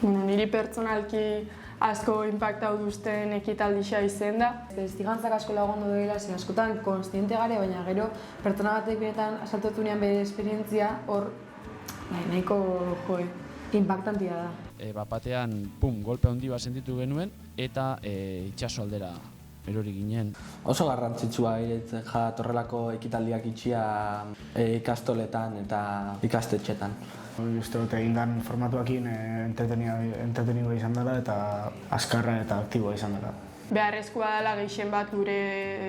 Niri pertsonalki asko impactau duzten ekitaldia izen da. Testigantzak asko lagundu dela, zen askotan konstiente gare, baina gero pertsona batek benetan asaltatunean bere esperientzia hor nahiko impactantia da. Batean, golpe handi bat sentitu genuen eta itsaso aldera erori ginen. Oso garrantzitsua iretzen horrelako ekitaldiak itxia ikastoletan eta ikastetxetan. Uste dut egindan formatuakin entretenigoa izan dela eta azkarra eta aktiboa izan dela. Beharrezkoa dela gehien bat gure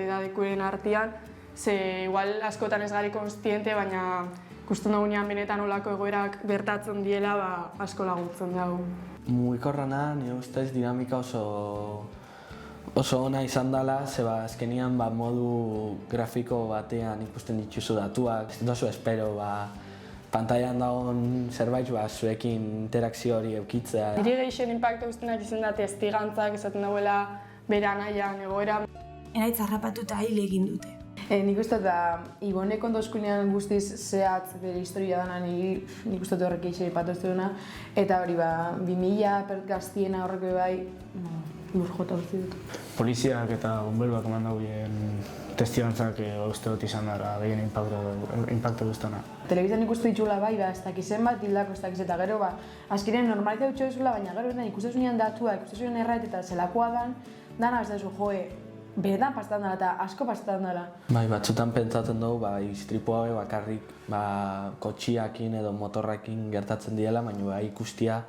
edadekuren artean, ze igual askotan ez gari konstiente, baina ikusten dugunean benetan olako egoerak bertatzen diela asko laguntzen dugu. Mugikorrana, nire ustez, dinamika oso ona izan dela, zeba azkenian modu grafiko batean ikusten dituzu datuak, ez dozu espero pantailan dagoen zerbait zuekin interakzio hori eukitzea. Niri gehien impacto guztienak izan da testigantzak esaten dauela bere anaian egoera. Enaitz harrapatuta hil egin dute. Nik uste da, Ibonek ondoskunean guztiz zehatz bere historia dana nik uste horrek eixeri patuztu duna. Eta hori 2000 gaztiena horrek bai lur jota guzti dut. Poliziak eta bomberuak eman dagoen testigantzak uste dut izan dara gehien impacto guztana. Telebizan ikustu ditxula ez dakizen bat hildako ez dakiz eta gero azkenean normalizatu dutxo duzula, baina gero ikustezunean datua, ikustezunean errait eta zelakoa dana ez da zu benetan pasetan dela eta asko pasetan dela. Batzutan pentsatzen dugu, istripu hau bakarrik kotxiakin edo motorrakin gertatzen diela, baina ikustia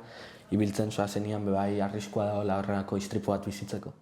ibiltzen zoazenian arriskua dagoela horrelako istripu bat bizitzeko.